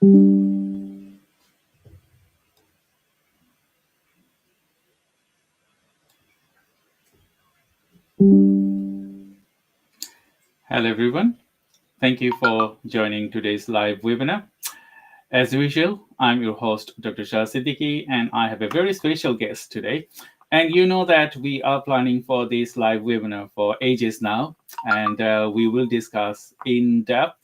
Hello, everyone. Thank you for joining today's live webinar. As usual, I'm your host, Dr. 𝐄𝐯𝐶, and I have a very special guest today. And you know that we are planning for this live webinar for ages now, and we will discuss in depth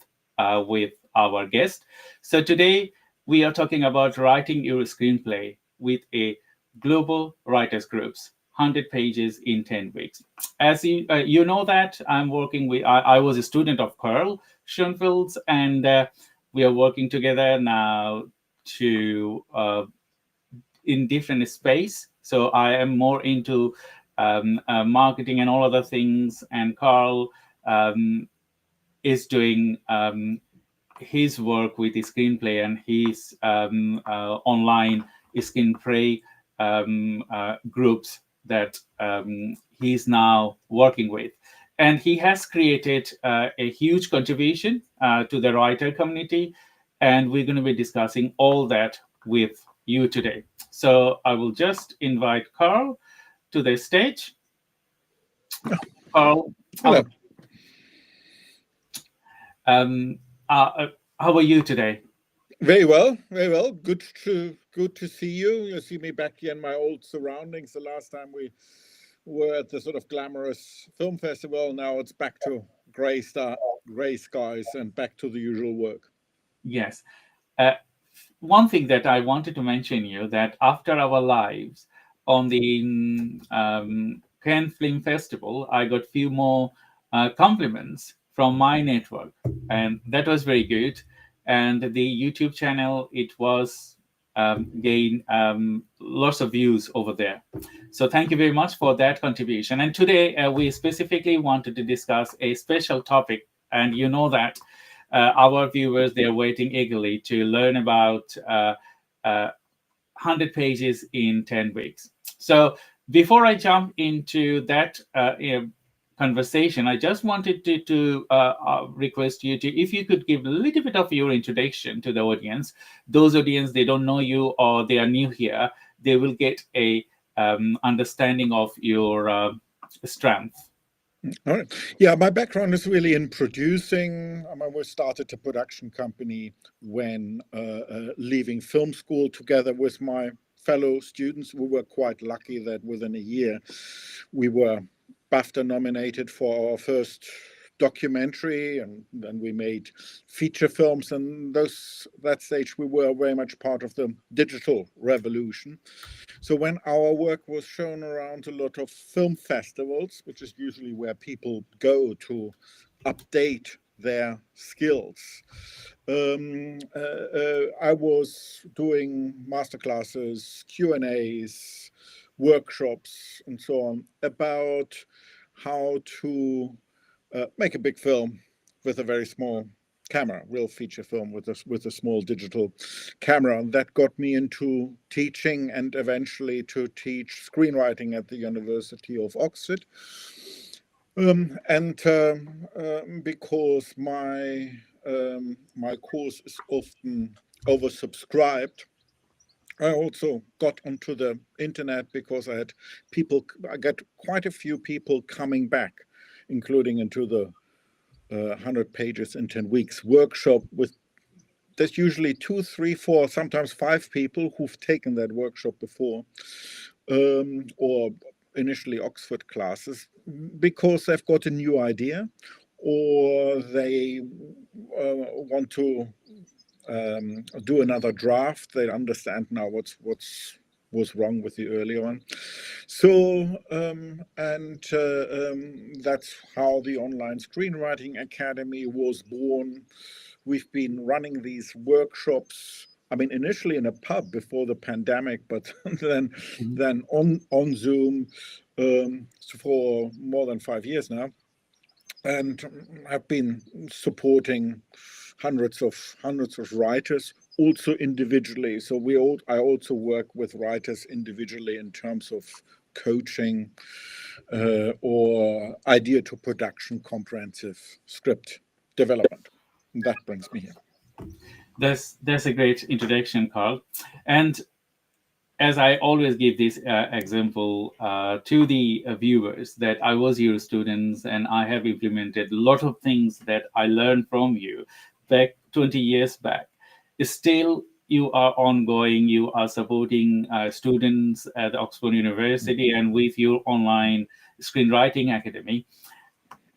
with our guest. So today we are talking about writing your screenplay with a global writers groups, 100 pages in 10 weeks. As you know that I'm working with, I was a student of Carl Schoenfeld's, and we are working together now to in different space. So I am more into marketing and all other things, and Carl is doing his work with the screenplay and his online screenplay groups that he's now working with. And he has created a huge contribution to the writer community. And we're going to be discussing all that with you today. So I will just invite Carl to the stage. Carl, hello. How are you today? Very well, very well. Good to see you. You see me back here in my old surroundings. The last time we were at the sort of glamorous film festival. Now it's back to gray skies and back to the usual work. Yes. One thing that I wanted to mention you that after our lives on the Cannes Film Festival, I got few more compliments from my network, and that was very good. And the YouTube channel, it was gained lots of views over there. So thank you very much for that contribution. And today we specifically wanted to discuss a special topic, and you know that our viewers, they're waiting eagerly to learn about 100 pages in 10 weeks. So before I jump into that conversation, I just wanted to request you to, if you could give a little bit of your introduction to the audience. Those audience, they don't know you or they are new here, they will get a understanding of your strength. All right. Yeah, my background is really in producing. We started a production company when leaving film school together with my fellow students. We were quite lucky that within a year we were BAFTA nominated for our first documentary, and then we made feature films. And that stage we were very much part of the digital revolution. So when our work was shown around a lot of film festivals, which is usually where people go to update their skills, I was doing masterclasses, Q&As, workshops, and so on about how to make a big film with a very small camera, real feature film with a small digital camera. And that got me into teaching and eventually to teach screenwriting at the University of Oxford. Because my course is often oversubscribed, I also got onto the internet because I got quite a few people coming back, including into the 100 pages in 10 weeks workshop there's usually 2, 3, 4, sometimes 5 people who've taken that workshop before, or initially Oxford classes, because they've got a new idea, or they want to do another draft. They understand now what's wrong with the earlier one. So that's how the Online Screenwriting Academy was born. We've been running these workshops, initially in a pub before the pandemic, but then on Zoom for more than 5 years now, and have been supporting hundreds of writers, also individually. So I also work with writers individually in terms of coaching or idea to production, comprehensive script development. And that brings me here. That's a great introduction, Carl. And as I always give this example to the viewers, that I was your students and I have implemented a lot of things that I learned from you back 20 years back. Still, you are ongoing. You are supporting students at Oxford University and with your online screenwriting academy.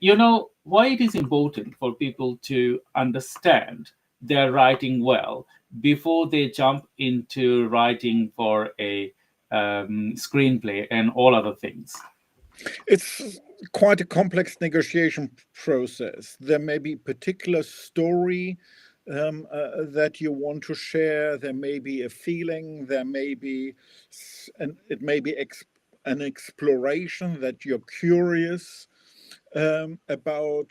You know why it is important for people to understand their writing well before they jump into writing for a screenplay and all other things. It's quite a complex negotiation process. There may be particular story that you want to share. There may be a feeling. There may be, and it may be an exploration that you're curious about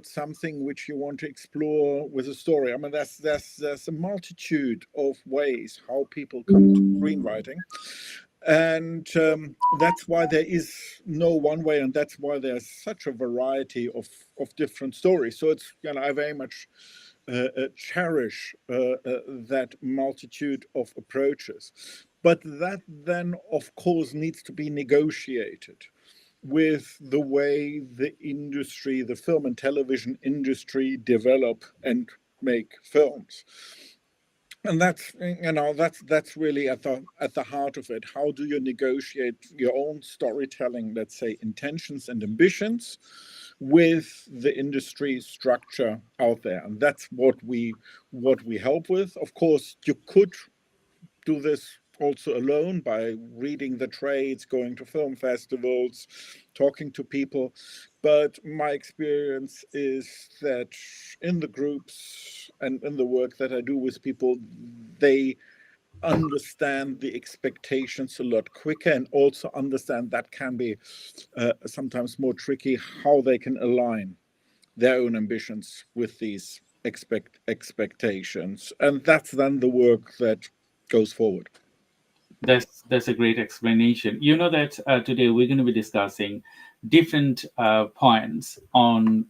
something which you want to explore with a story. I mean, there's a multitude of ways how people come to screenwriting, and that's why there is no one way, and that's why there's such a variety of different stories. So it's, you know, I very much cherish that multitude of approaches, but that then of course needs to be negotiated with the way the industry, the film and television industry, develop and make films. And that's, you know, that's really at the heart of it. How do you negotiate your own storytelling, let's say, intentions and ambitions with the industry structure out there? And that's what we help with. Of course, you could do this also alone by reading the trades, going to film festivals, talking to people. But my experience is that in the groups and in the work that I do with people, they understand the expectations a lot quicker, and also understand that can be sometimes more tricky, how they can align their own ambitions with these expectations. And that's then the work that goes forward. That's a great explanation. You know that today we're going to be discussing different points on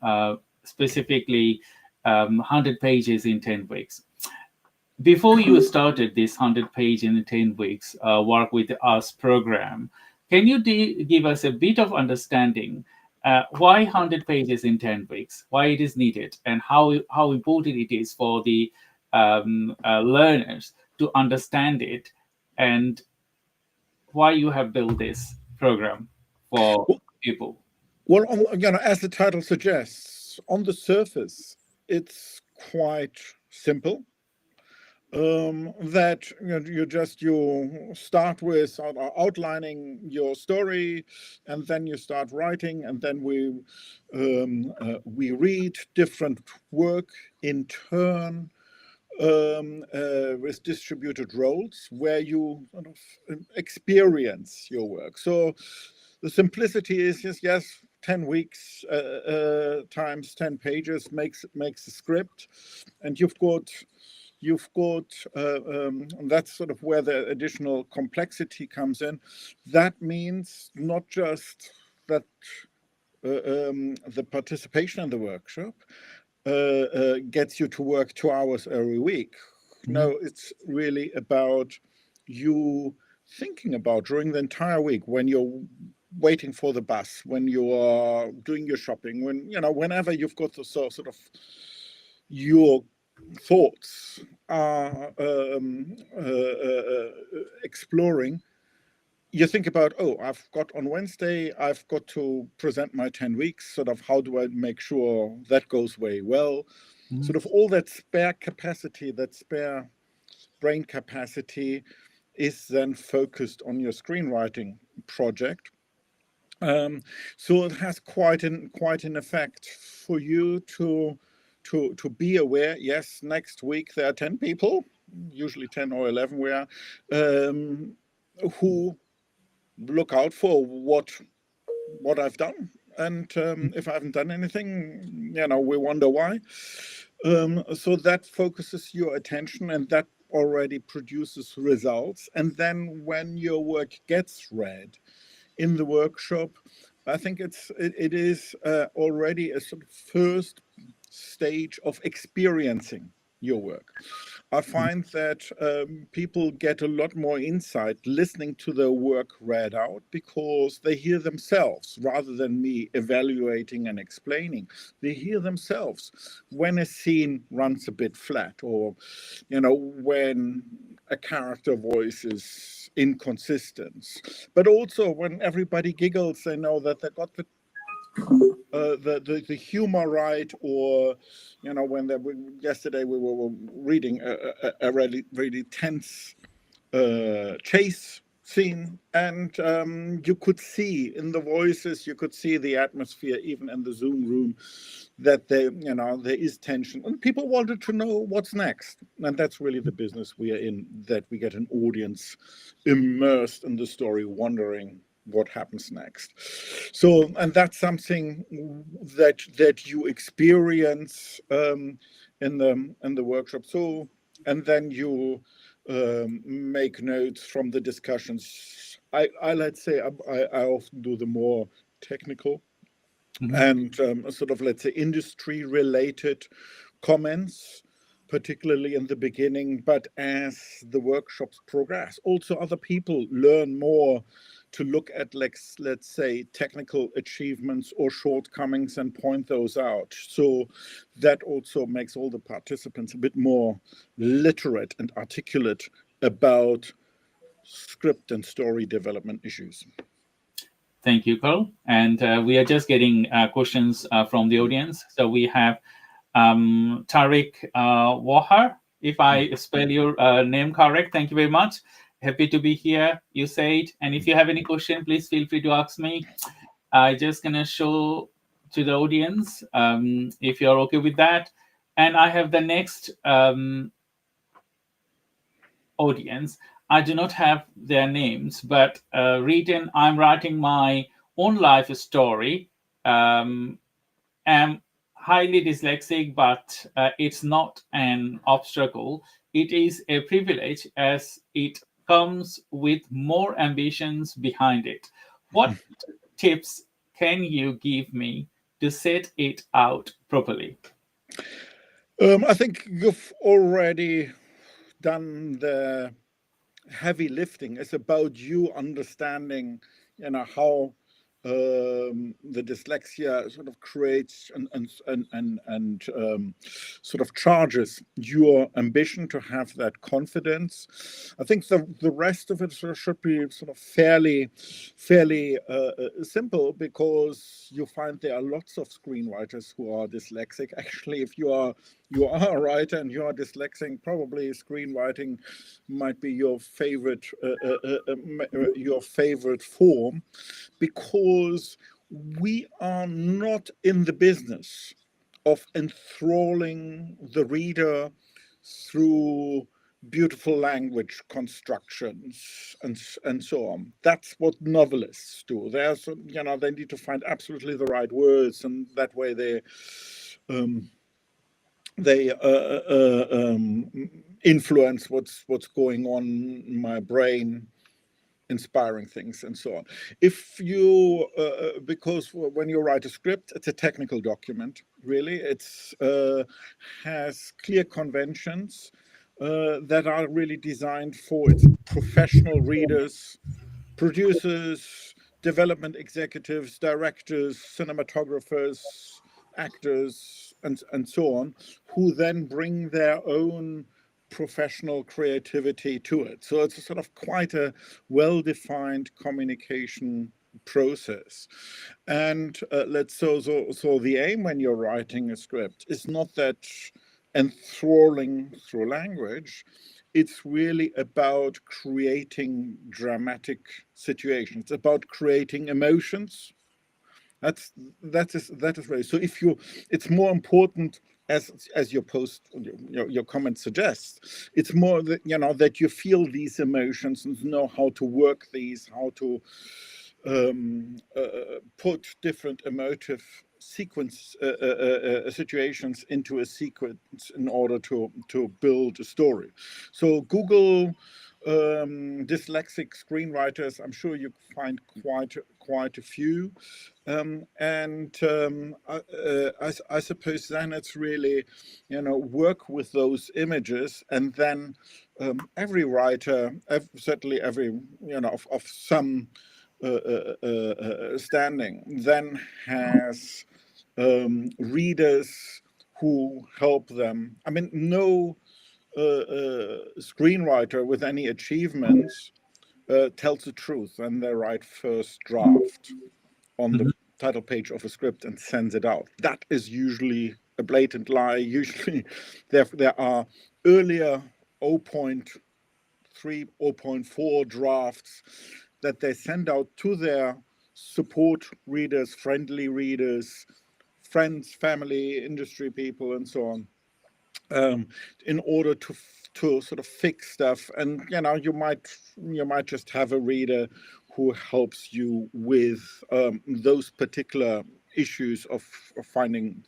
specifically 100 pages in 10 weeks. Before you started this 100 page in 10 weeks work with us program, can you give us a bit of understanding why 100 pages in 10 weeks, why it is needed, and how important it is for the learners to understand it, and why you have built this program for people? Well, you know, as the title suggests, on the surface, it's quite simple. That, you know, you start with outlining your story, and then you start writing, and then we read different work in turn, with distributed roles where you sort of experience your work. So the simplicity is just, yes, 10 weeks times 10 pages makes a script, and that's sort of where the additional complexity comes in. That means not just that the participation in the workshop gets you to work 2 hours every week. No, it's really about you thinking about during the entire week, when you're waiting for the bus, when you are doing your shopping, when, you know, whenever you've got the sort of your thoughts are exploring, you think about, oh, I've got on Wednesday, I've got to present my 10 weeks, sort of how do I make sure that goes very well? Sort of all that spare capacity, that spare brain capacity is then focused on your screenwriting project. So it has quite an effect for you to be aware. Yes, next week there are 10 people, usually 10 or 11 we are, who look out for what I've done. And if I haven't done anything, you know, we wonder why. So that focuses your attention, and that already produces results. And then when your work gets read in the workshop, I think it is already a sort of first stage of experiencing your work. I find that people get a lot more insight listening to their work read out, because they hear themselves rather than me evaluating and explaining. They hear themselves when a scene runs a bit flat, or, you know, when a character voice is inconsistent. But also when everybody giggles, they know that they got the humor right. Or, you know, when yesterday we were reading a really tense chase scene, and you could see in the voices, you could see the atmosphere even in the Zoom room, that there is tension, and people wanted to know what's next. And that's really the business we are in, that we get an audience immersed in the story, wondering what happens next. So, and that's something that you experience in the workshop. So, and then you make notes from the discussions. I let's say I often do the more technical and sort of, let's say, industry related comments, particularly in the beginning. But as the workshops progress, also other people learn more to look at, let's say, technical achievements or shortcomings and point those out. So that also makes all the participants a bit more literate and articulate about script and story development issues. Thank you, Carl. And we are just getting questions from the audience. So we have Tariq Wahar, if I spell your name correct. Thank you very much. Happy to be here, 𝐿𝐸𝐲. And if you have any question, please feel free to ask me. I'm just going to show to the audience, if you're okay with that. And I have the next audience. I do not have their names, but written, I'm writing my own life story. Am highly dyslexic, but it's not an obstacle. It is a privilege, as it comes with more ambitions behind it. What tips can you give me to set it out properly? I think you've already done the heavy lifting. It's about you understanding, how the dyslexia sort of creates and sort of charges your ambition to have that confidence. I think the rest of it should be sort of fairly simple, because you find there are lots of screenwriters who are dyslexic. Actually, if you are a writer and you are dyslexic, probably screenwriting might be your favorite form, because we are not in the business of enthralling the reader through beautiful language constructions and so on. That's what novelists do. They need to find absolutely the right words, and that way they influence what's going on in my brain, inspiring things and so on. If you, because when you write a script, it's a technical document, really. It's has clear conventions that are really designed for its professional readers, producers, development executives, directors, cinematographers, actors, and so on, who then bring their own professional creativity to it. So it's a sort of quite a well-defined communication process. And so the aim when you're writing a script is not that enthralling through language. It's really about creating dramatic situations. It's about creating emotions. That is really. So it's more important, as your post, your comment suggests. It's more that that you feel these emotions and know how to work these, how to put different emotive sequence situations into a sequence in order to build a story. So Google dyslexic screenwriters. I'm sure you find quite quite a few. I suppose then it's really, work with those images, and then every writer, certainly every, of some standing, then has readers who help them. I mean, no screenwriter with any achievements tells the truth when they write first draft on the title page of a script and sends it out. That is usually a blatant lie. Usually there are earlier 0.3, 0.4 drafts that they send out to their support readers, friendly readers, friends, family, industry people, and so on, in order to sort of fix stuff. And you might just have a reader who helps you with those particular issues of finding,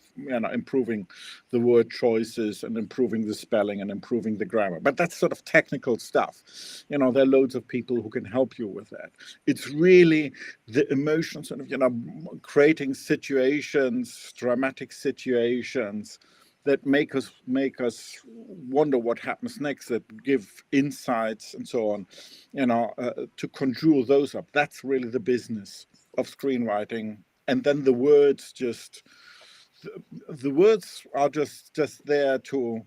improving the word choices and improving the spelling and improving the grammar. But that's sort of technical stuff. There are loads of people who can help you with that. It's really the emotions and, creating situations, dramatic situations that make us wonder what happens next, that give insights and so on, to conjure those up. That's really the business of screenwriting. And then the words are just there to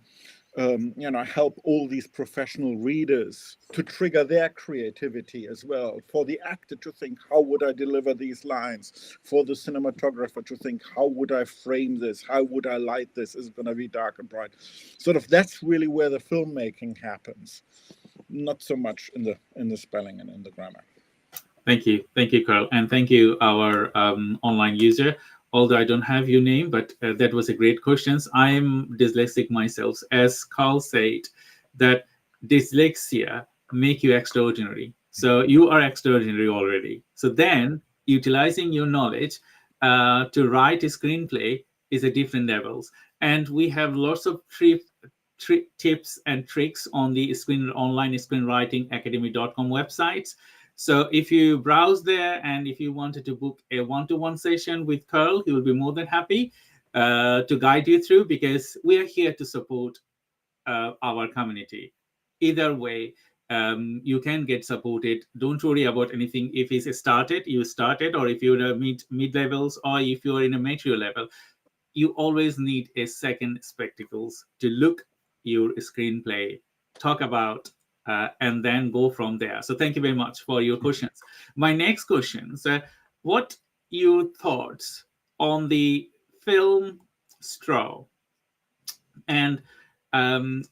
help all these professional readers to trigger their creativity as well. For the actor to think, how would I deliver these lines? For the cinematographer to think, how would I frame this? How would I light this? Is it going to be dark and bright? Sort of, that's really where the filmmaking happens, not so much in the spelling and in the grammar. Thank you, Carl, and thank you, our online user. Although I don't have your name, but that was a great question. I'm dyslexic myself. As Carl said, that dyslexia make you extraordinary. So you are extraordinary already. So then utilizing your knowledge to write a screenplay is a different levels. And we have lots of tips and tricks on the online screenwriting academy.com websites. So if you browse there and if you wanted to book a one-to-one session with Carl, he will be more than happy to guide you through, because we are here to support our community. Either way, you can get supported. Don't worry about anything. If it's started, you started, or if you're in a mid-levels, or if you're in a mature level, you always need a second spectacles to look your screenplay, talk about, and then go from there. So thank you very much for your questions. My next question, what your thoughts on the film straw? And as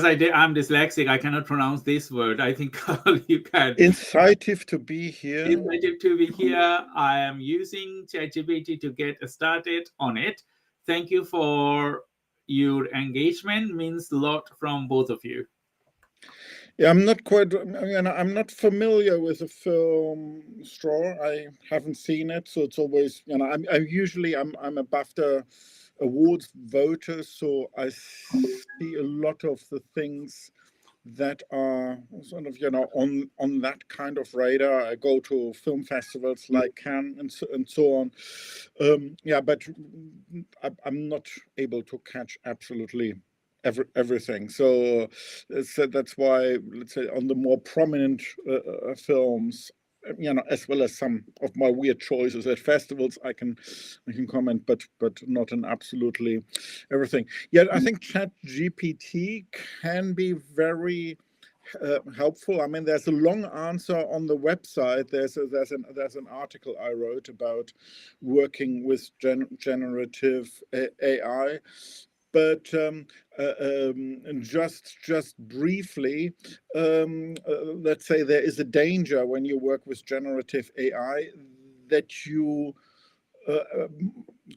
I'm dyslexic, I cannot pronounce this word. I think Carl, you can. Incentive to be here. Incentive to be here. I am using ChatGPT to get started on it. Thank you for your engagement. Means a lot from both of you. Yeah, I'm not familiar with the film Straw. I haven't seen it, so it's always, I'm a BAFTA awards voter, so I see a lot of the things that are sort of, on that kind of radar. I go to film festivals like Cannes and so on. But I'm not able to catch absolutely everything. So that's why, let's say, on the more prominent films, as well as some of my weird choices at festivals, I can comment, but not in absolutely everything. Yet I think ChatGPT can be very helpful. I mean, there's a long answer on the website. There's an article I wrote about working with generative AI. But just briefly, let's say there is a danger when you work with generative AI that you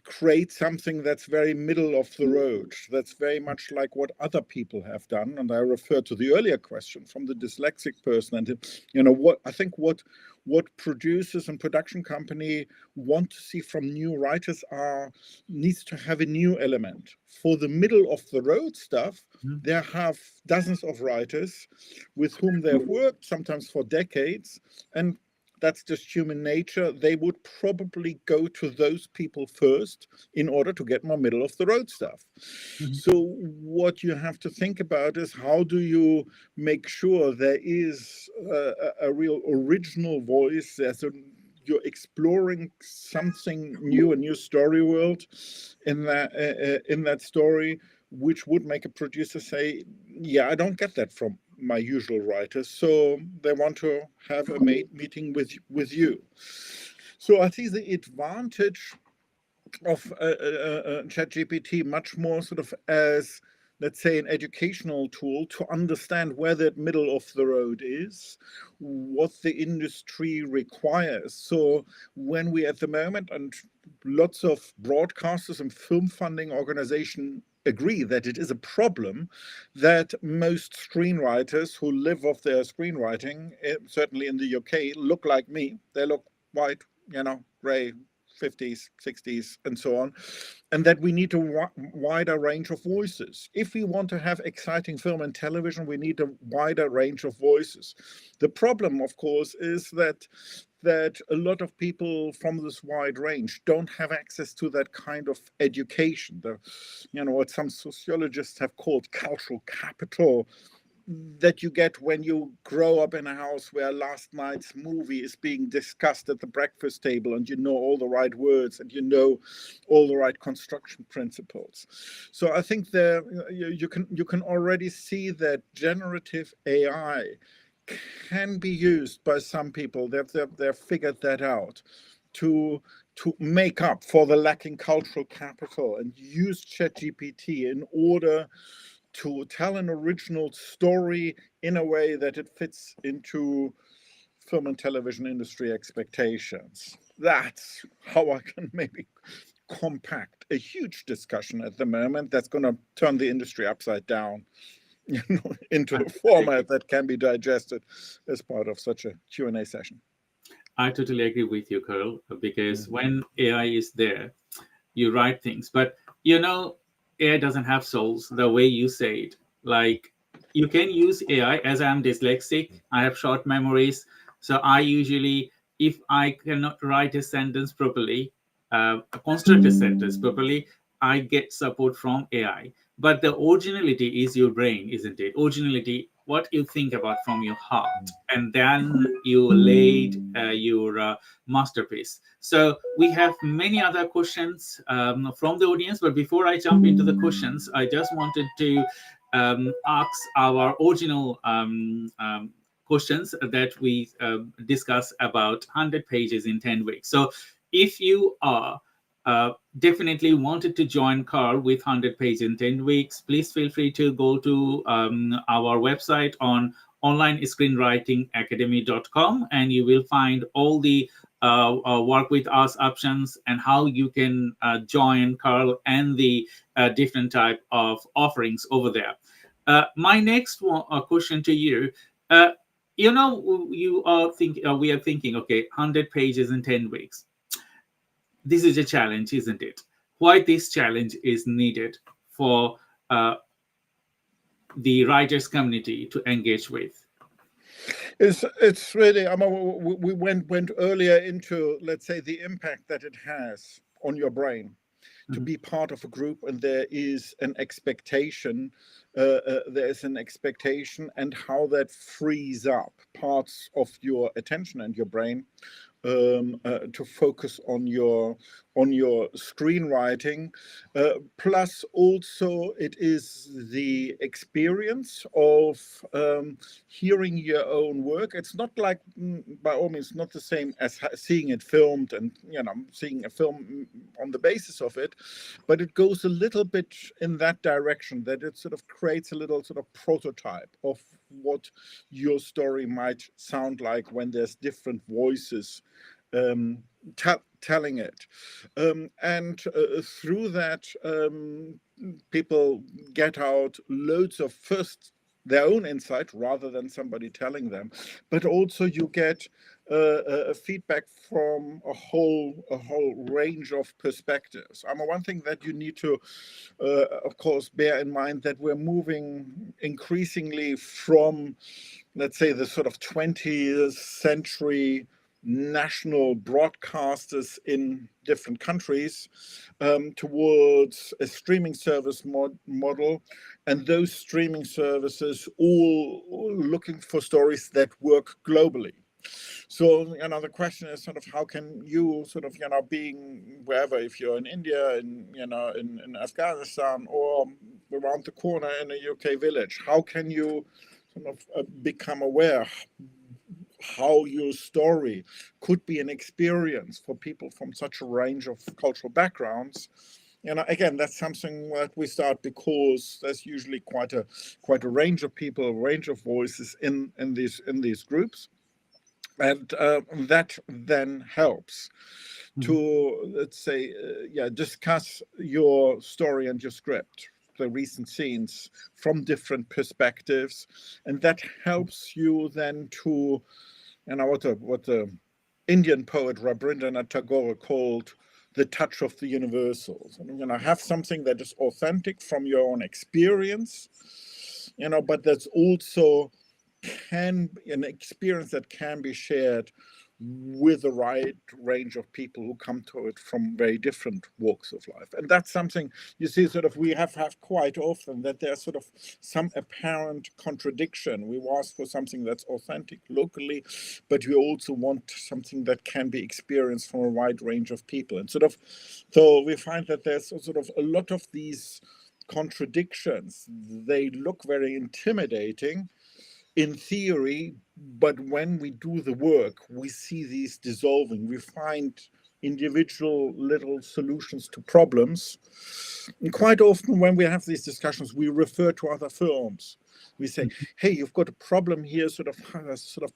create something that's very middle of the road. That's very much like what other people have done. And I refer to the earlier question from the dyslexic person. And what I think what producers and production company want to see from new writers needs to have a new element. For the middle of the road stuff, they have dozens of writers with whom they've worked, sometimes for decades, and that's just human nature. They would probably go to those people first in order to get more middle of the road stuff. So what you have to think about is, how do you make sure there is a real original voice? You're exploring something new, a new story world in that story, which would make a producer say, yeah, I don't get that from my usual writers, so they want to have a meeting with you. So I see the advantage of ChatGPT much more sort of as, let's say, an educational tool to understand where that middle of the road is, what the industry requires. So when we at the moment, and lots of broadcasters and film funding organizations agree that it is a problem that most screenwriters who live off their screenwriting, certainly in the UK, look like me. They look white, gray, 50s, 60s, and so on, and that we need a wider range of voices. If we want to have exciting film and television, we need a wider range of voices. The problem, of course, is that a lot of people from this wide range don't have access to that kind of education. What some sociologists have called cultural capital, that you get when you grow up in a house where last night's movie is being discussed at the breakfast table, and you know all the right words, and you know all the right construction principles. So I think you can already see that generative AI can be used by some people. They've figured that out to make up for the lacking cultural capital, and use ChatGPT in order to tell an original story in a way that it fits into film and television industry expectations. That's how I can maybe compact a huge discussion at the moment that's going to turn the industry upside down, into a format that can be digested as part of such a Q&A session. I totally agree with you, Carl, because when AI is there, you write things, but AI doesn't have souls the way you say it. Like, you can use AI. As I'm dyslexic, I have short memories. So I usually, if I cannot write a sentence properly, construct a sentence properly, I get support from AI. But the originality is your brain, isn't it? Originality, what you think about from your heart, and then you laid your masterpiece. So we have many other questions from the audience, but before I jump into the questions, I just wanted to ask our original questions that we discussed about 100 pages in 10 weeks. So if you are definitely wanted to join Carl with 100 pages in 10 weeks, please feel free to go to our website on onlinescreenwritingacademy.com, and you will find all the work with us options and how you can join Carl and the different type of offerings over there. My next question to you, you are thinking, we are thinking, okay, 100 pages in 10 weeks. This is a challenge, isn't it? Why this challenge is needed for the writers community to engage with? It's really, we went earlier into, let's say, the impact that it has on your brain to be part of a group, and there is an expectation. And how that frees up parts of your attention and your brain to focus on your screenwriting. Plus, also, it is the experience of hearing your own work. It's not like, by all means, not the same as seeing it filmed and seeing a film on the basis of it, but it goes a little bit in that direction, that it sort of creates a little sort of prototype of what your story might sound like when there's different voices telling it. And through that, people get out loads of first their own insight rather than somebody telling them, but also you get feedback from a whole range of perspectives. One thing that you need to, of course, bear in mind that we're moving increasingly from, let's say, the sort of 20th century national broadcasters in different countries towards a streaming service model, and those streaming services all looking for stories that work globally. So, the question is sort of how can you sort of, being wherever, if you're in India, in Afghanistan, or around the corner in a UK village, how can you sort of become aware how your story could be an experience for people from such a range of cultural backgrounds? Again, that's something that we start because there's usually quite a range of people, a range of voices in these groups, and that then helps to, let's say, discuss your story and your script, the recent scenes from different perspectives, and that helps you then to, what the Indian poet Rabindranath Tagore called the touch of the universals. Have something that is authentic from your own experience, but that's also an experience that can be shared with the right range of people who come to it from very different walks of life. And that's something you see sort of we have quite often, that there's sort of some apparent contradiction. We ask for something that's authentic locally, but we also want something that can be experienced from a wide range of people. And sort of, so we find that there's sort of a lot of these contradictions. They look very intimidating in theory, but when we do the work, we see these dissolving. We find individual little solutions to problems. And quite often when we have these discussions, we refer to other films. We say, hey, you've got a problem here, sort of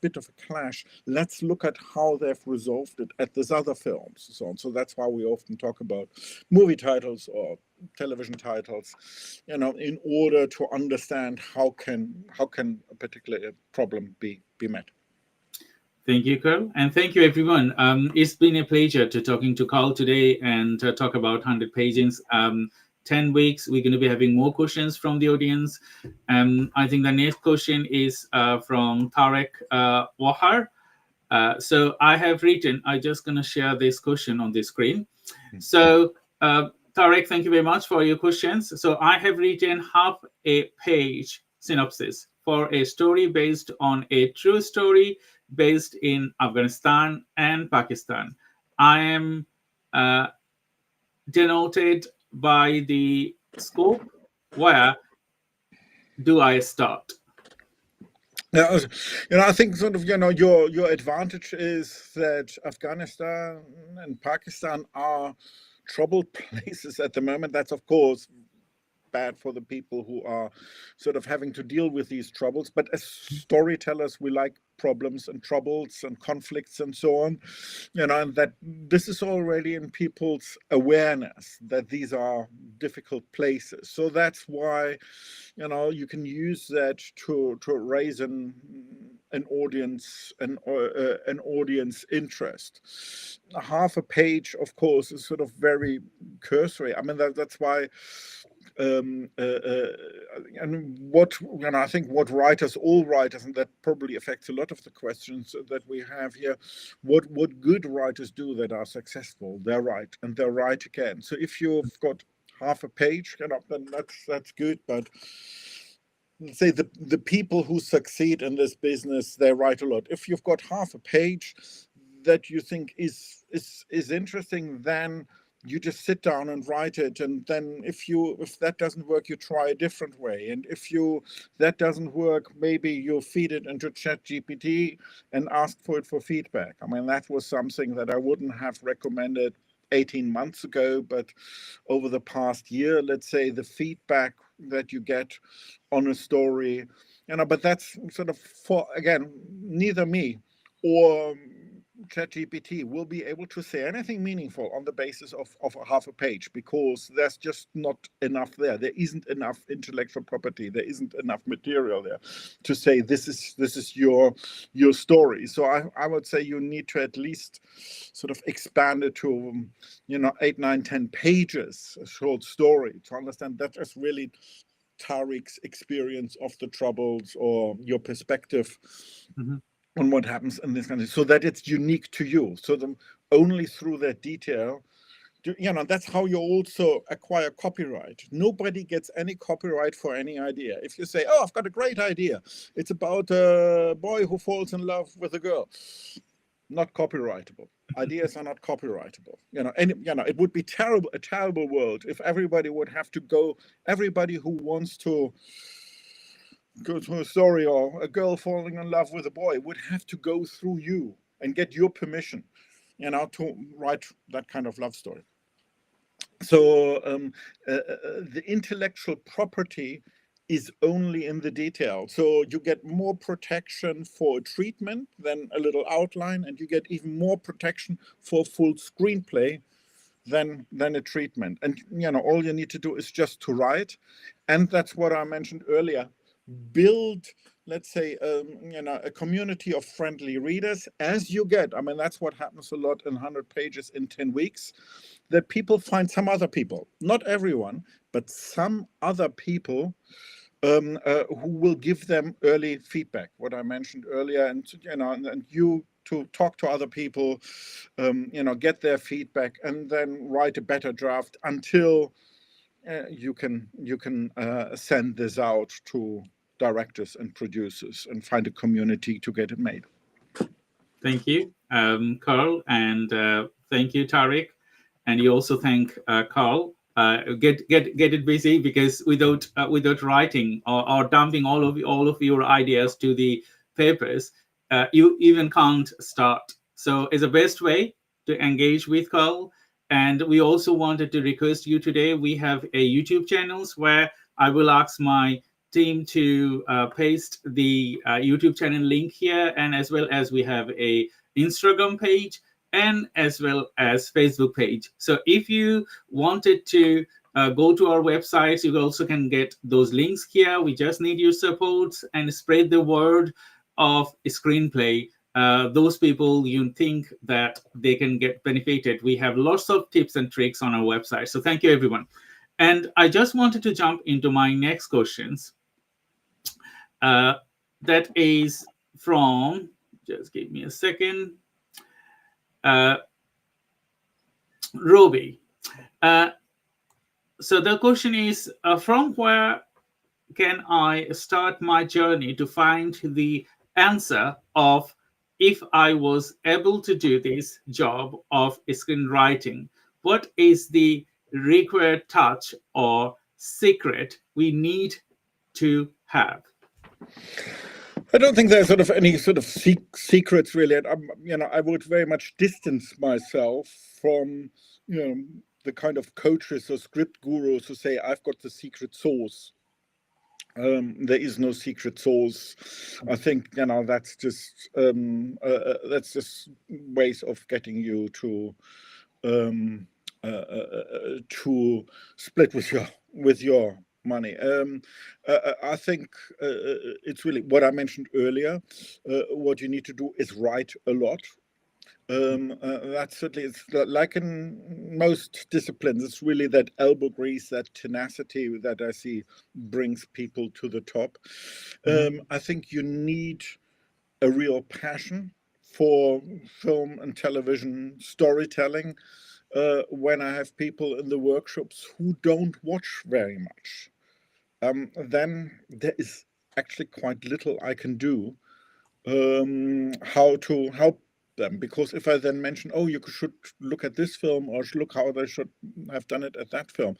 bit of a clash. Let's look at how they've resolved it at these other films. So on. So that's why we often talk about movie titles or television titles, in order to understand how can a particular problem be met. Thank you, Carl. And thank you, everyone. It's been a pleasure to talking to Carl today and talk about 100 pages. 10 weeks, we're going to be having more questions from the audience. I think the next question is from Tarek Wahar. So I have written, I'm just going to share this question on the screen. So Tarek, thank you very much for your questions. So I have written half a page synopsis for a story based on a true story based in Afghanistan and Pakistan. I am denoted by the scope. Where do I start? Yeah, I think sort of, your advantage is that Afghanistan and Pakistan are troubled places at the moment. That's, of course, bad for the people who are sort of having to deal with these troubles. But as storytellers, we like problems and troubles and conflicts and so on, and that this is already in people's awareness that these are difficult places. So that's why, you can use that to raise an audience interest. Half a page, of course, is sort of very cursory. I mean, that's why. And what I think all writers, and that probably affects a lot of the questions that we have here, what good writers do that are successful, they're right and they're right again. So if you've got half a page, then that's good. But let's say the people who succeed in this business, they write a lot. If you've got half a page that you think is interesting, then you just sit down and write it. And then if that doesn't work, you try a different way. And if that doesn't work, maybe you feed it into ChatGPT and ask for feedback. I mean, that was something that I wouldn't have recommended 18 months ago, but over the past year, let's say, the feedback that you get on a story, but that's sort of for, again, neither me or ChatGPT will be able to say anything meaningful on the basis of a half a page, because there's just not enough there. There isn't enough intellectual property. There isn't enough material there to say this is your story. So I would say you need to at least sort of expand it to 8, 9, 10 pages, a short story, to understand that is really Tariq's experience of the Troubles, or your perspective on what happens in this country, so that it's unique to you. So only through that detail, that's how you also acquire copyright. Nobody gets any copyright for any idea. If you say, oh, I've got a great idea, it's about a boy who falls in love with a girl, not copyrightable. Ideas are not copyrightable. It would be a terrible world if everybody would have to go, everybody who wants to go to a story, or a girl falling in love with a boy, would have to go through you and get your permission, to write that kind of love story. So the intellectual property is only in the detail. So you get more protection for a treatment than a little outline, and you get even more protection for a full screenplay than a treatment. And all you need to do is just to write. And that's what I mentioned earlier. Build, let's say, a community of friendly readers as you get. I mean, that's what happens a lot in 100 pages in 10 weeks, that people find some other people, not everyone, but some other people who will give them early feedback, what I mentioned earlier, and you to talk to other people, get their feedback, and then write a better draft until you can send this out to directors and producers and find a community to get it made. Thank you, Carl, and thank you, Tariq. And you also thank Carl. Get it busy, because without writing or dumping all of your ideas to the papers, you even can't start. So it's the best way to engage with Carl. And we also wanted to request you today. We have a YouTube channels where I will ask my team to paste the YouTube channel link here, and as well as we have a Instagram page and as well as Facebook page. So if you wanted to go to our websites, you also can get those links here. We just need your support and spread the word of Screenplay. Those people you think that they can get benefited. We have lots of tips and tricks on our website. So thank you, everyone. And I just wanted to jump into my next questions. That is from, just give me a second, Roby. So the question is, from where can I start my journey to find the answer of if I was able to do this job of screenwriting? What is the required touch or secret we need to have? I don't think there's any sort of secrets really. I would very much distance myself from the kind of coaches or script gurus who say I've got the secret sauce. There is no secret sauce. I think that's just ways of getting you to split with your money. I think it's really what I mentioned earlier. What you need to do is write a lot. That's certainly, it's like in most disciplines, it's really that elbow grease, that tenacity that I see brings people to the top. I think you need a real passion for film and television storytelling. When I have people in the workshops who don't watch very much, then there is actually quite little I can do how to help them. Because if I then mention, oh, you should look at this film, or look how they should have done it at that film,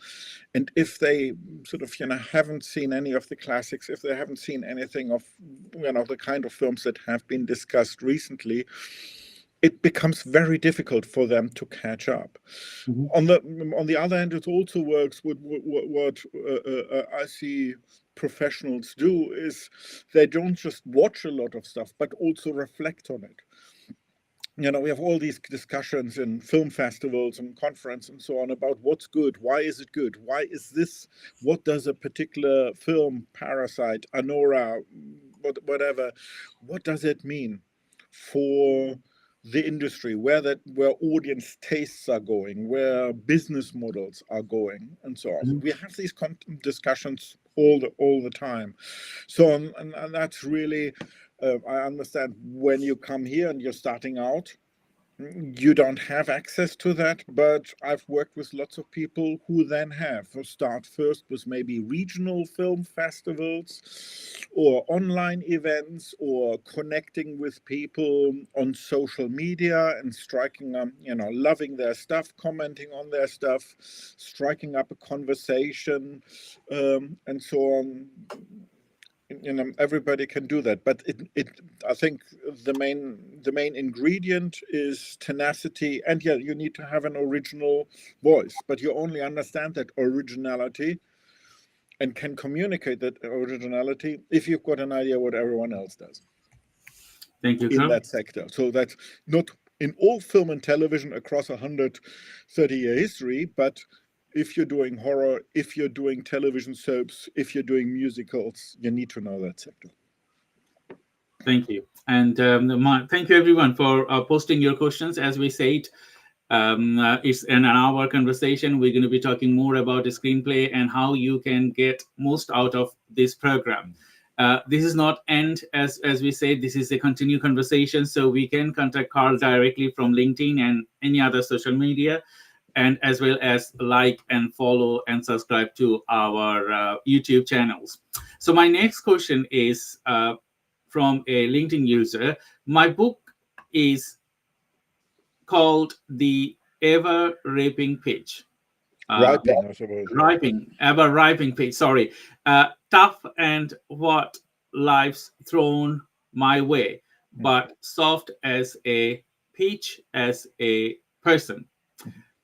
and if they sort of haven't seen any of the classics, if they haven't seen anything of the kind of films that have been discussed recently, it becomes very difficult for them to catch up. On the other hand, it also works with what I see professionals do, is they don't just watch a lot of stuff, but also reflect on it. we have all these discussions in film festivals and conferences and so on about what's good, why is it good, why is this, what does a particular film, Parasite, Anora, whatever, what does it mean for the industry, where audience tastes are going, where business models are going, and so on. So we have these discussions all the time. So and that's really, I understand when you come here and you're starting out, you don't have access to that, but I've worked with lots of people who then have. Who start first with maybe regional film festivals or online events or connecting with people on social media and striking up, loving their stuff, commenting on their stuff, striking up a conversation, and so on. Everybody can do that, but I think the main ingredient is tenacity, and yeah, you need to have an original voice, but you only understand that originality and can communicate that originality if you've got an idea what everyone else does. Thank you, in Carl. that sector. So that's not in all film and television across 130-year history, but if you're doing horror, if you're doing television soaps, if you're doing musicals, you need to know that sector. Thank you. And thank you, everyone, for posting your questions. As we said, it's an hour conversation. We're going to be talking more about the screenplay and how you can get most out of this program. This is not end, as we said, this is a continued conversation. So we can contact Carl directly from LinkedIn and any other social media, and as well as like and follow and subscribe to our YouTube channels. So my next question is from a LinkedIn user. My book is called The Ever Raping Pitch. Riping, I suppose. Ever Riping Pitch, sorry. Tough and what life's thrown my way, but soft as a peach as a person.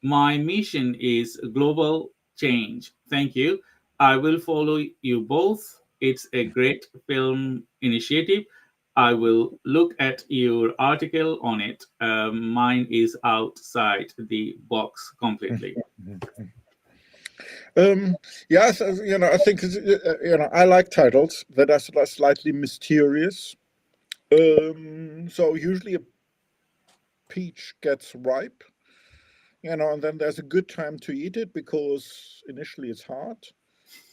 My mission is global change. Thank you. I will follow you both. It's a great film initiative. I will look at your article on it. Mine is outside the box completely. Yes, I think I like titles that are slightly mysterious. So usually a peach gets ripe, and then there's a good time to eat it because initially it's hard,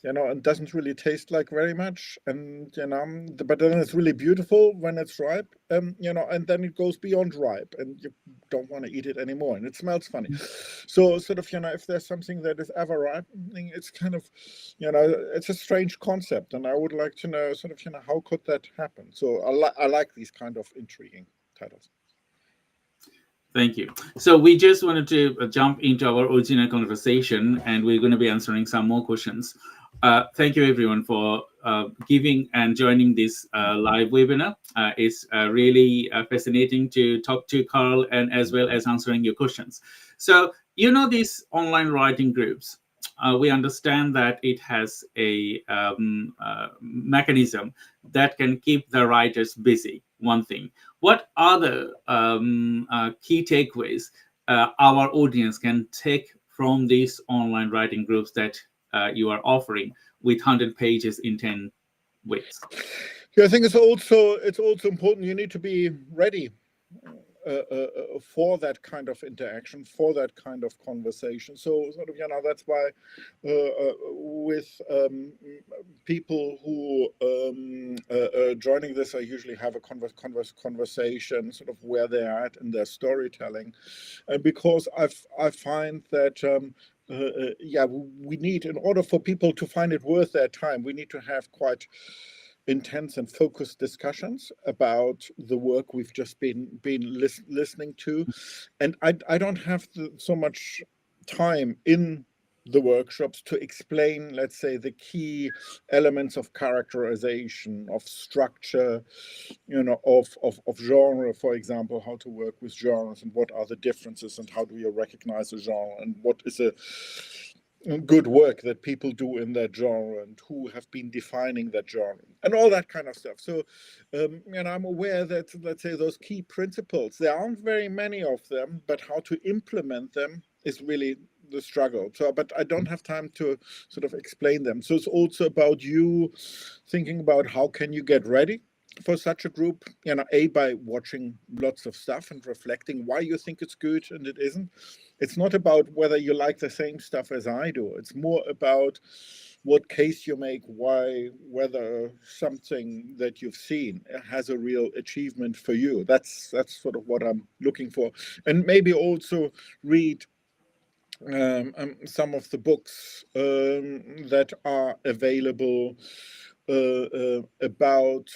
and doesn't really taste like very much, and but then it's really beautiful when it's ripe, and then it goes beyond ripe, and you don't want to eat it anymore, and it smells funny. So sort of, if there's something that is ever ripening, it's kind of, it's a strange concept, and I would like to know sort of, how could that happen? So I like these kind of intriguing titles. Thank you. So we just wanted to jump into our original conversation, and we're going to be answering some more questions. Thank you, everyone, for giving and joining this live webinar. It's really fascinating to talk to Carl and as well as answering your questions. So, these online writing groups, we understand that it has a mechanism that can keep the writers busy, one thing. What other key takeaways our audience can take from these online writing groups that you are offering with 100 pages in 10 weeks? Yeah, I think it's also important. You need to be ready for that kind of interaction, for that kind of conversation. So sort of, that's why with people who joining this, I usually have a conversation sort of where they're at in their storytelling, and because I find that we need, in order for people to find it worth their time, we need to have quite intense and focused discussions about the work we've just been listening to, and I don't have so much time in the workshops to explain, let's say, the key elements of characterization, of structure, of genre, for example, how to work with genres and what are the differences and how do you recognize a genre and what is a good work that people do in that genre and who have been defining that genre and all that kind of stuff. So, and I'm aware that, let's say, those key principles, there aren't very many of them, but how to implement them is really the struggle. So, but I don't have time to sort of explain them. So it's also about you thinking about how can you get ready for such a group, by watching lots of stuff and reflecting why you think it's good and it isn't. It's not about whether you like the same stuff as I do. It's more about what case you make, why, whether something that you've seen has a real achievement for you. That's sort of what I'm looking for. And maybe also read some of the books that are available about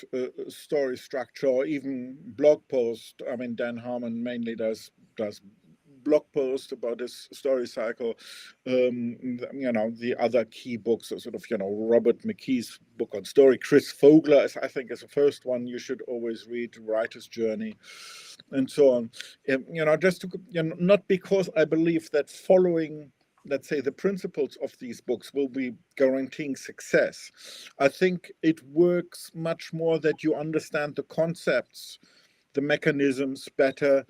story structure, or even blog posts. I mean, Dan Harmon mainly does blog posts about this story cycle. The other key books are sort of, Robert McKee's book on story. Chris Fogler, I think, is the first one you should always read, Writer's Journey, and so on. Just to, not because I believe that following, let's say, the principles of these books will be guaranteeing success. I think it works much more that you understand the concepts, the mechanisms better,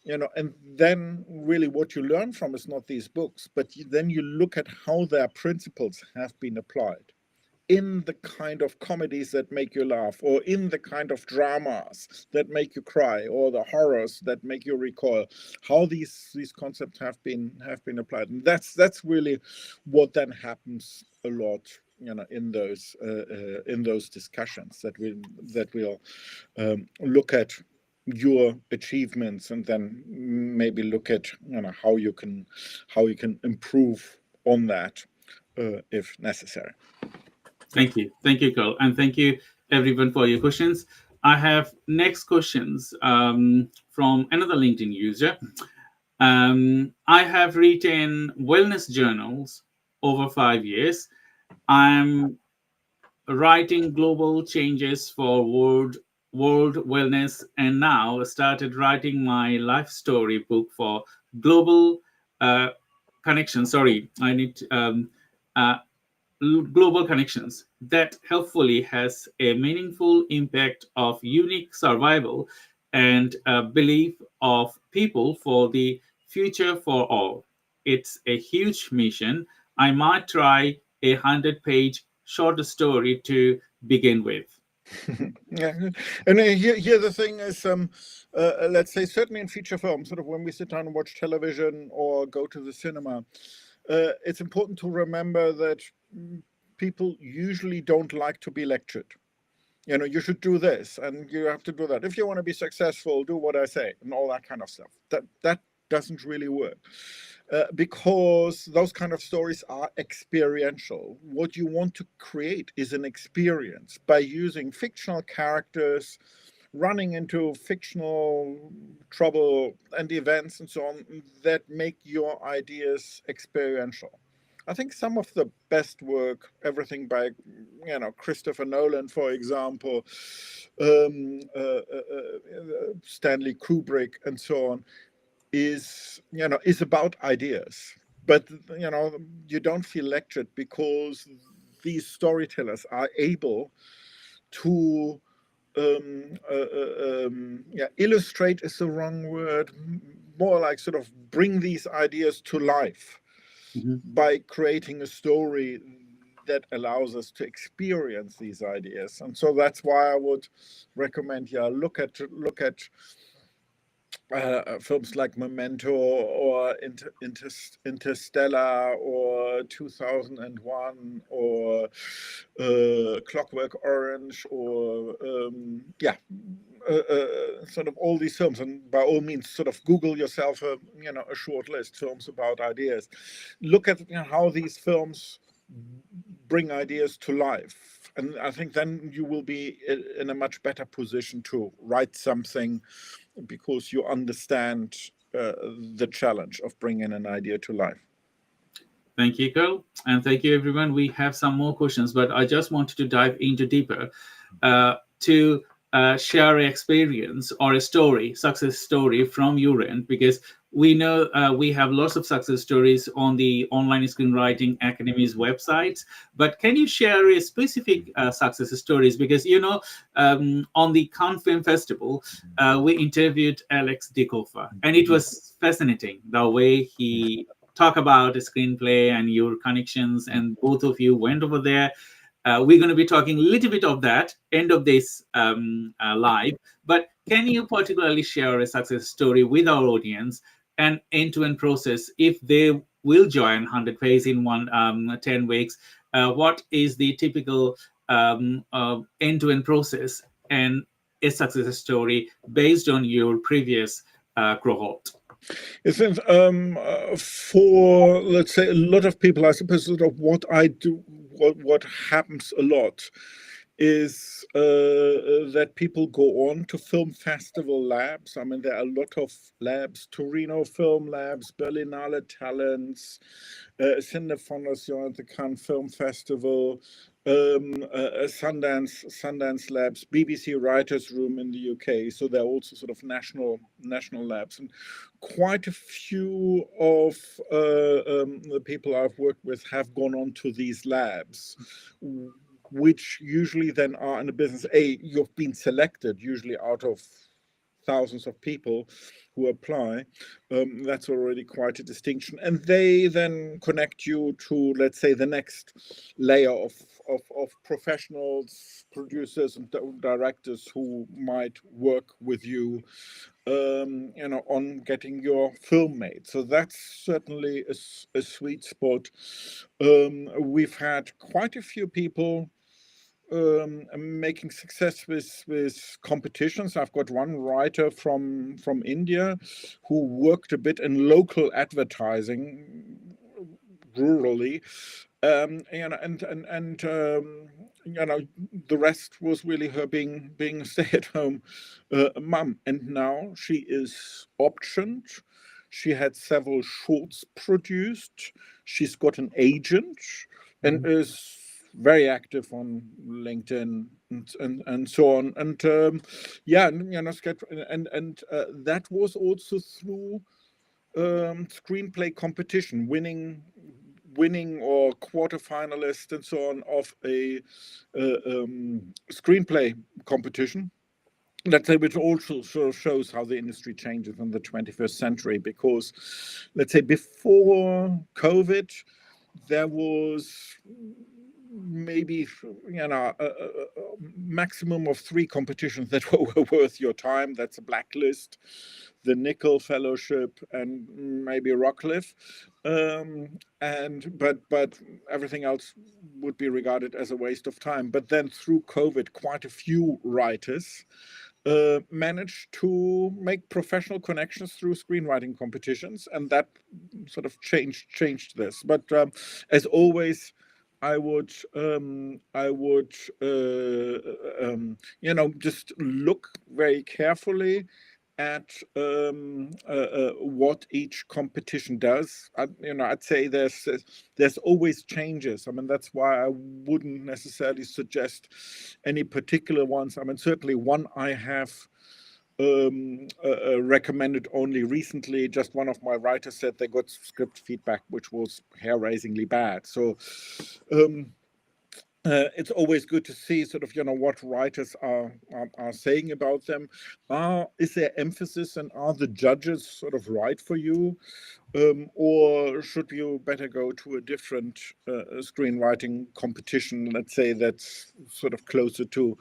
and then really what you learn from is not these books, but then you look at how their principles have been applied in the kind of comedies that make you laugh, or in the kind of dramas that make you cry, or the horrors that make you recoil, how these concepts have been applied. And that's really what then happens a lot, in those discussions that we'll look at your achievements, and then maybe look at how you can improve on that if necessary. Thank you, Carl, and thank you everyone for your questions. I have next questions from another LinkedIn user. I have written wellness journals over 5 years. I'm writing global changes for world wellness, and now started writing my life story book for global connection. Sorry, I need global connections that helpfully has a meaningful impact of unique survival and belief of people for the future for all. It's a huge mission. I might try a 100-page short story to begin with. Yeah, and here the thing is, let's say, certainly in feature film, sort of when we sit down and watch television or go to the cinema, it's important to remember that people usually don't like to be lectured. You should do this and you have to do that. If you want to be successful, do what I say, and all that kind of stuff. That doesn't really work. Because those kind of stories are experiential. What you want to create is an experience by using fictional characters, running into fictional trouble and events and so on, that make your ideas experiential. I think some of the best work, everything by, Christopher Nolan, for example, Stanley Kubrick, and so on, is about ideas. But you don't feel lectured because these storytellers are able to illustrate is the wrong word, more like sort of bring these ideas to life by creating a story that allows us to experience these ideas. And so that's why I would recommend, look at films like Memento or Interstellar or 2001 or Clockwork Orange or sort of all these films. And by all means, sort of Google yourself a short list, films about ideas. Look at how these films bring ideas to life. And I think then you will be in a much better position to write something, because you understand the challenge of bringing an idea to life. Thank you, Carl. And thank you, everyone. We have some more questions, but I just wanted to dive into deeper to share an experience or a story, success story from your end, because we know we have lots of success stories on the Online Screenwriting Academy's websites, but can you share a specific success stories? Because, on the Cannes Film Festival, we interviewed Alex Dikofa, and it was fascinating the way he talked about a screenplay and your connections, and both of you went over there. We're going to be talking a little bit of that end of this live, but can you particularly share a success story with our audience and end-to-end process if they will join 100 Pays in 10 weeks? What is the typical end-to-end process and a success story based on your previous cohort? Since for, let's say, a lot of people, I suppose sort of what I do, what happens a lot is that people go on to film festival labs. I mean, there are a lot of labs, Torino Film Labs, Berlinale Talents, Cinefondation at the Cannes Film Festival, Sundance Labs, BBC Writers Room in the UK. So they're also sort of national labs, and quite a few of the people I've worked with have gone on to these labs, which usually then are in a business. You've been selected, usually out of thousands of people who apply. That's already quite a distinction. And they then connect you to, let's say, the next layer of professionals, producers and directors who might work with you, on getting your film made. So that's certainly a sweet spot. We've had quite a few people making success with competitions. I've got one writer from India who worked a bit in local advertising rurally, and the rest was really her being a stay-at-home mum. And now she is optioned. She had several shorts produced. She's got an agent and is very active on LinkedIn and so on. And that was also through screenplay competition, winning or quarterfinalist and so on of a screenplay competition. Let's say, which also sort of shows how the industry changes in the 21st century, because let's say before COVID, there was maybe a maximum of 3 competitions that were worth your time. That's a Blacklist, the Nickel Fellowship, and maybe Rockcliffe, but everything else would be regarded as a waste of time. But then through COVID, quite a few writers managed to make professional connections through screenwriting competitions, and that sort of changed this. But as always, I would just look very carefully at what each competition does. I'd say there's always changes. I mean, that's why I wouldn't necessarily suggest any particular ones. I mean, certainly one I have recommended only recently. Just one of my writers said they got script feedback which was hair-raisingly bad. So it's always good to see sort of what writers are saying about them. Is there emphasis, and are the judges sort of right for you, or should you better go to a different screenwriting competition, let's say, that's sort of closer to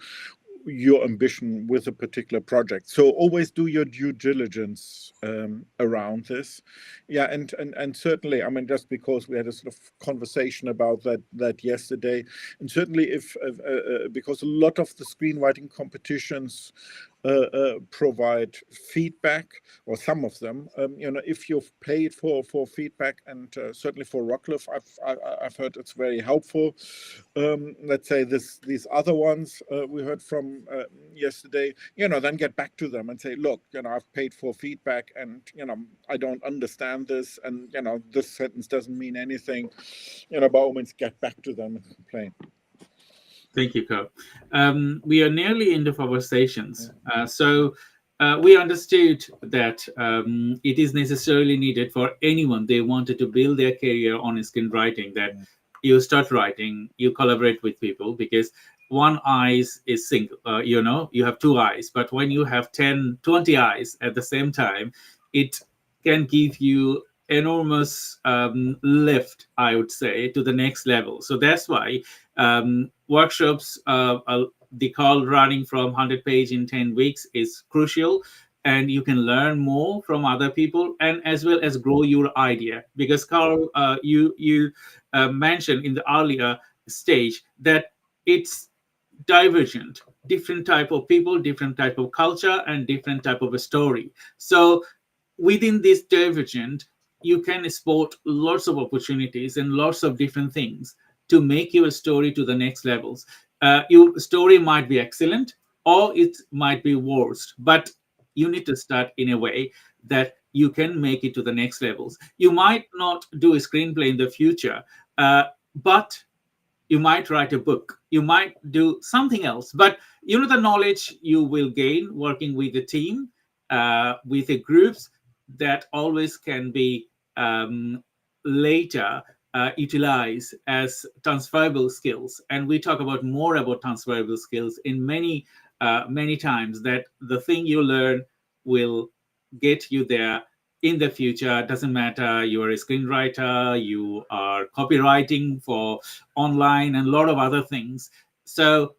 your ambition with a particular project? So always do your due diligence around this. And certainly, I mean, just because we had a sort of conversation about that yesterday, and certainly if because a lot of the screenwriting competitions provide feedback, or some of them, if you've paid for feedback, and certainly for Rockcliffe, I've heard it's very helpful. Let's say these other ones we heard from yesterday, then get back to them and say, look, I've paid for feedback, and I don't understand this, and this sentence doesn't mean anything. By all means, get back to them and complain. Thank you, Ko. We are nearly end of our stations. So we understood that it is necessarily needed for anyone they wanted to build their career on screenwriting, that you start writing, you collaborate with people, because one eyes is single, you have two eyes, but when you have 10, 20 eyes at the same time, it can give you enormous lift, I would say, to the next level. So that's why workshops, they call running from 100 page in 10 weeks is crucial, and you can learn more from other people, and as well as grow your idea. Because Carl, you mentioned in the earlier stage that it's divergent, different type of people, different type of culture, and different type of a story. So within this divergent, you can spot lots of opportunities and lots of different things to make your story to the next levels. Your story might be excellent, or it might be worst, but you need to start in a way that you can make it to the next levels. You might not do a screenplay in the future, but you might write a book, you might do something else, but the knowledge you will gain working with a team, with the groups, that always can be later utilized as transferable skills. And we talk about more about transferable skills in many times, that the thing you learn will get you there in the future. Doesn't matter you are a screenwriter, you are copywriting for online, and a lot of other things. So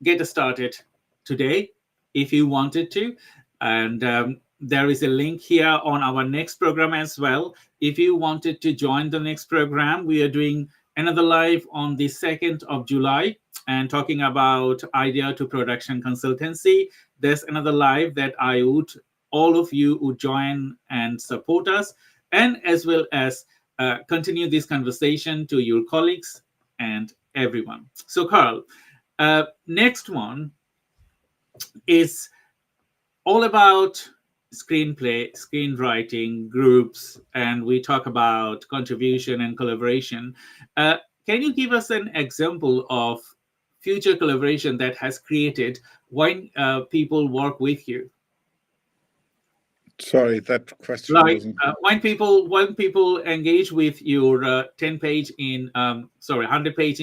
get started today if you wanted to. And there is a link here on our next program as well. If you wanted to join the next program, we are doing another live on the 2nd of July and talking about idea to production consultancy. There's another live that all of you would join and support us, and as well as continue this conversation to your colleagues and everyone. So Carl, next one is all about screenplay, screenwriting, groups, and we talk about contribution and collaboration. Can you give us an example of future collaboration that has created when people work with you? Sorry, that question Like wasn't. when people engage with your 100 page in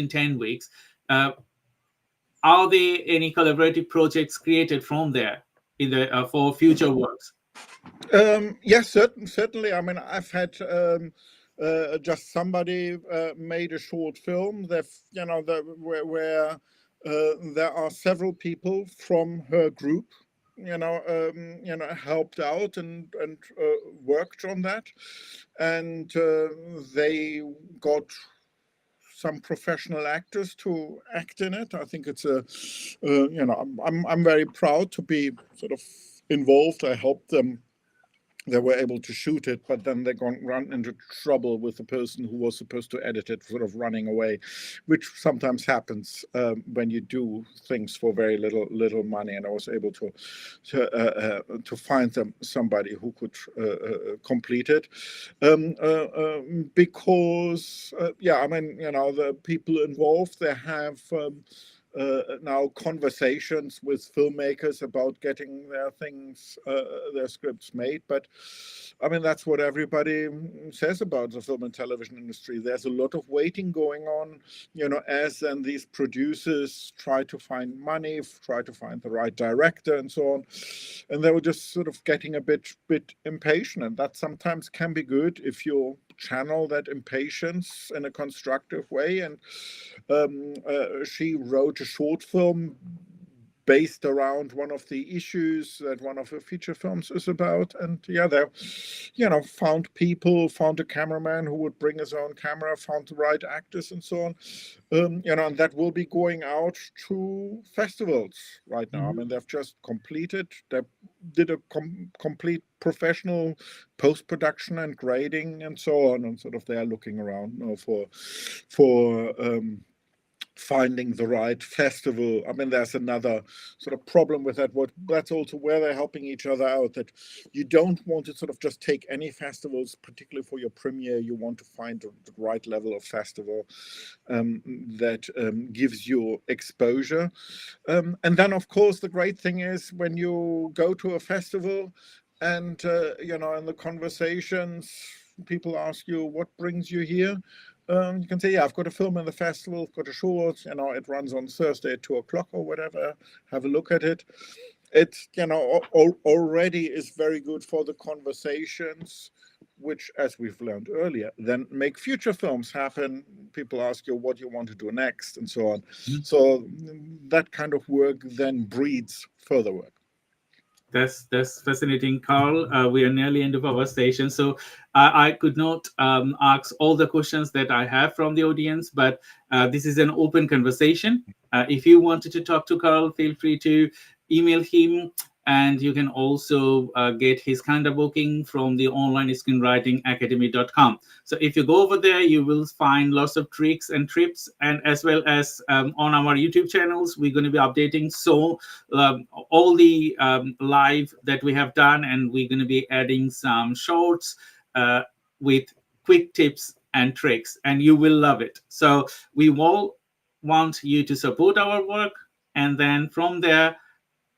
10 weeks, are there any collaborative projects created from there in the for future works? Yes, certainly. I mean, I've had just somebody made a short film that where there are several people from her group, helped out and worked on that, and they got some professional actors to act in it. I think it's I'm very proud to be sort of involved. I helped them. They were able to shoot it, but then they run into trouble with the person who was supposed to edit it, sort of running away, which sometimes happens when you do things for very little money. And I was able to find them somebody who could complete it, because I mean, the people involved, they have. Now conversations with filmmakers about getting their scripts made. But I mean, that's what everybody says about the film and television industry. There's a lot of waiting going on, as then these producers try to find money, try to find the right director and so on. And they were just sort of getting a bit impatient. And that sometimes can be good if you channel that impatience in a constructive way. And she wrote a short film based around one of the issues that one of her feature films is about. And they, found a cameraman who would bring his own camera, found the right actors and so on. And that will be going out to festivals right now. I mean, they've just completed, they did a complete professional post-production and grading and so on. And sort of they are looking around for finding the right festival. I mean, there's another sort of problem with that. That's also where they're helping each other out, that you don't want to sort of just take any festivals, particularly for your premiere. You want to find the right level of festival that gives you exposure. And then, of course, the great thing is when you go to a festival and, in the conversations, people ask you, what brings you here? You can say, yeah, I've got a film in the festival, I've got a show, it runs on Thursday at 2:00 or whatever, have a look at it. It, already is very good for the conversations, which, as we've learned earlier, then make future films happen. People ask you what you want to do next and so on. Mhm. So that kind of work then breeds further work. That's fascinating, Carl. We are nearly end of our session, so I could not ask all the questions that I have from the audience, but this is an open conversation. If you wanted to talk to Carl, feel free to email him, and you can also get his calendar booking from the online screenwritingacademy.com. So if you go over there, you will find lots of tricks and tips, and as well as on our YouTube channels, we're going to be updating all the live that we have done, and we're going to be adding some shorts with quick tips and tricks, and you will love it. So we all want you to support our work, and then from there,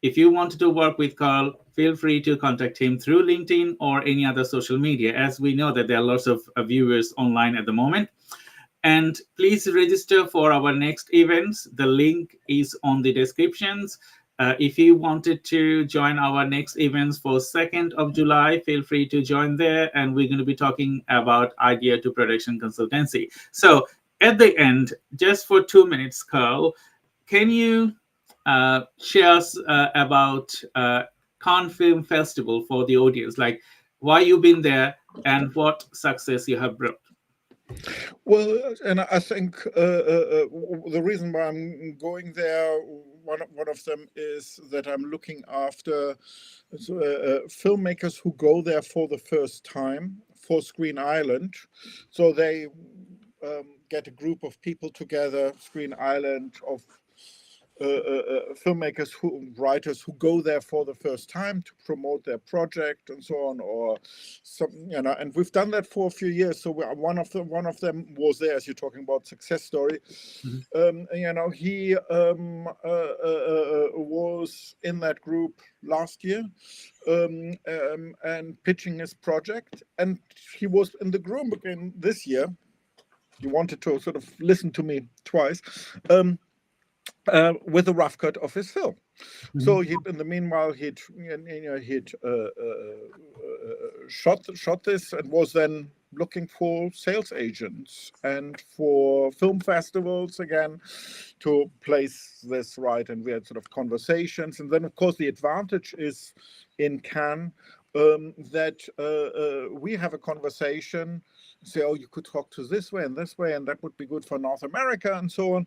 if you wanted to work with Carl, feel free to contact him through LinkedIn or any other social media, as we know that there are lots of viewers online at the moment. And please register for our next events. The link is on the descriptions. If you wanted to join our next events for 2nd of July, feel free to join there. And we're going to be talking about idea to production consultancy. So at the end, just for 2 minutes, Carl, can you share us about Cannes Film Festival for the audience, like why you've been there and what success you have brought? Well, and I think the reason why I'm going there, one of them is that I'm looking after filmmakers who go there for the first time for Screen Island. So they get a group of people together, Screen Island, of filmmakers, writers who go there for the first time to promote their project and so on, or some, and we've done that for a few years. So one of them was there, as you're talking about success story. Mm-hmm. He was in that group last year and pitching his project, and he was in the group again this year. He wanted to sort of listen to me twice. With a rough cut of his film. Mm-hmm. So in the meanwhile, he'd shot this and was then looking for sales agents and for film festivals again to place this right. And we had sort of conversations. And then, of course, the advantage is in Cannes that we have a conversation, say, oh, you could talk to this way, and that would be good for North America and so on.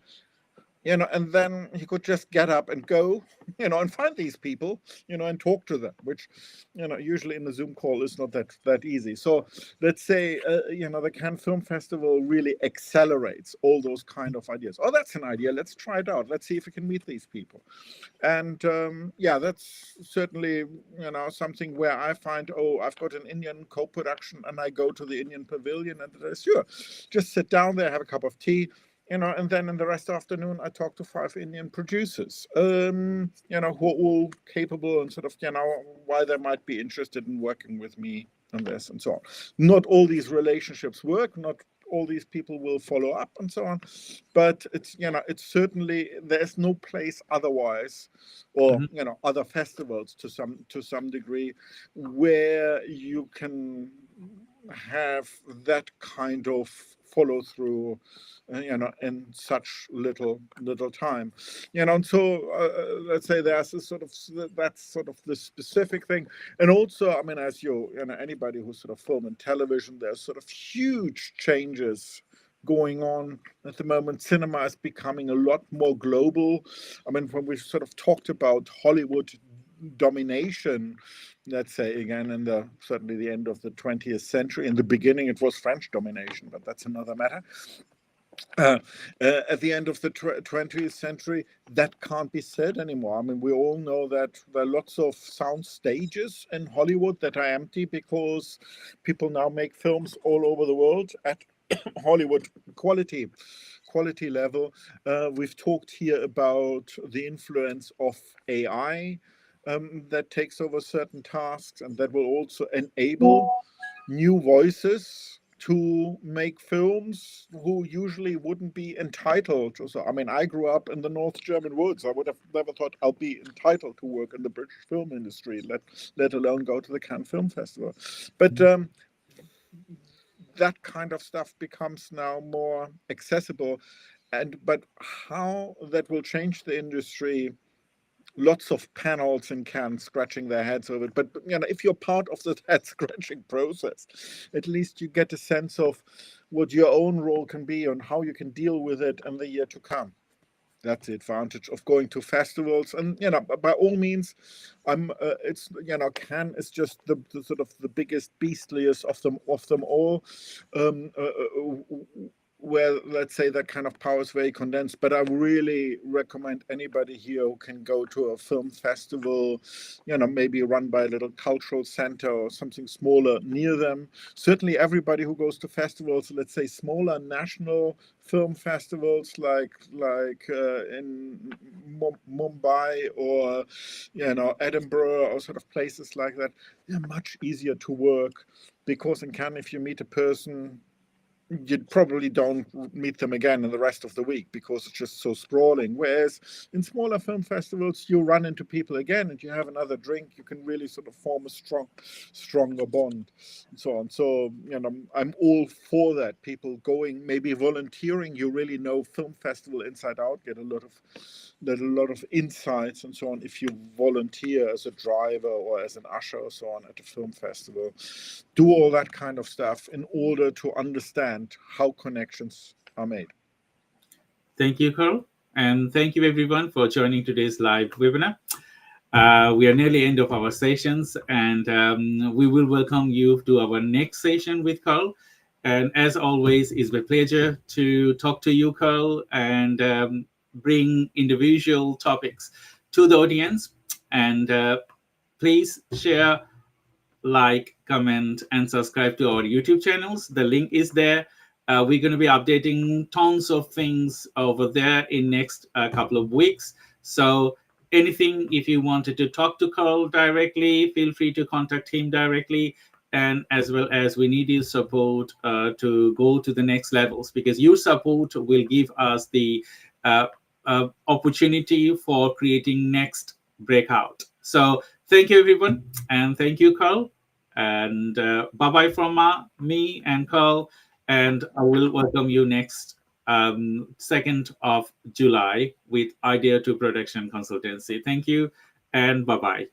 And then he could just get up and go, and find these people, and talk to them, which, usually in the Zoom call is not that easy. So let's say, the Cannes Film Festival really accelerates all those kind of ideas. Oh, that's an idea. Let's try it out. Let's see if we can meet these people. And that's certainly, something where I find, oh, I've got an Indian co-production and I go to the Indian pavilion and sure, just sit down there, have a cup of tea, and then in the rest of the afternoon, I talked to 5 Indian producers, who are all capable and sort of, why they might be interested in working with me on this and so on. Not all these relationships work, not all these people will follow up and so on, but it's, it's certainly, there's no place otherwise, or, Mm-hmm. Other festivals to some degree where you can have that kind of follow through, in such little time, and so let's say there's a sort of, that's sort of the specific thing. And also, I mean, as anybody who's sort of film and television, there's sort of huge changes going on at the moment. Cinema is becoming a lot more global. I mean, when we sort of talked about Hollywood domination, let's say again in certainly the end of the 20th century, in the beginning it was French domination, but that's another matter. uh, at the end of the 20th century, that can't be said anymore. I mean, we all know that there are lots of sound stages in Hollywood that are empty because people now make films all over the world at Hollywood quality level. We've talked here about the influence of AI that takes over certain tasks, and that will also enable new voices to make films who usually wouldn't be entitled. So, I mean, I grew up in the North German woods. I would have never thought I'll be entitled to work in the British film industry, let alone go to the Cannes Film Festival. But that kind of stuff becomes now more accessible. But how that will change the industry, lots of panels in Cannes scratching their heads over it. But if you're part of the head scratching process, at least you get a sense of what your own role can be and how you can deal with it in the year to come. That's the advantage of going to festivals. And by all means, it's Cannes is just the sort of the biggest, beastliest of them all. Where, let's say, that kind of power is very condensed. But I really recommend anybody here who can go to a film festival, maybe run by a little cultural center or something smaller near them. Certainly everybody who goes to festivals, let's say smaller national film festivals like in Mumbai or Edinburgh or sort of places like that, they're much easier to work, because in Cannes, if you meet a person, you probably don't meet them again in the rest of the week because it's just so sprawling. Whereas in smaller film festivals, you run into people again and you have another drink. You can really sort of form a stronger bond and so on. So, I'm all for that. People going, maybe volunteering, you really know film festival inside out, get a lot of insights and so on if you volunteer as a driver or as an usher or so on at a film festival. Do all that kind of stuff in order to understand how connections are made. Thank you, Carl. And thank you, everyone, for joining today's live webinar. We are nearly end of our sessions, and we will welcome you to our next session with Carl. And as always, it's my pleasure to talk to you, Carl, and bring individual topics to the audience. And please share, like, comment, and subscribe to our YouTube channels. The link is there. We're going to be updating tons of things over there in next couple of weeks. So anything, if you wanted to talk to Carl directly, feel free to contact him directly. And as well as we need your support to go to the next levels, because your support will give us the opportunity for creating next breakout. So thank you, everyone. And thank you, Carl. And bye-bye from me and Carl. And I will welcome you next 2nd of July with Idea to Production Consultancy. Thank you and bye-bye.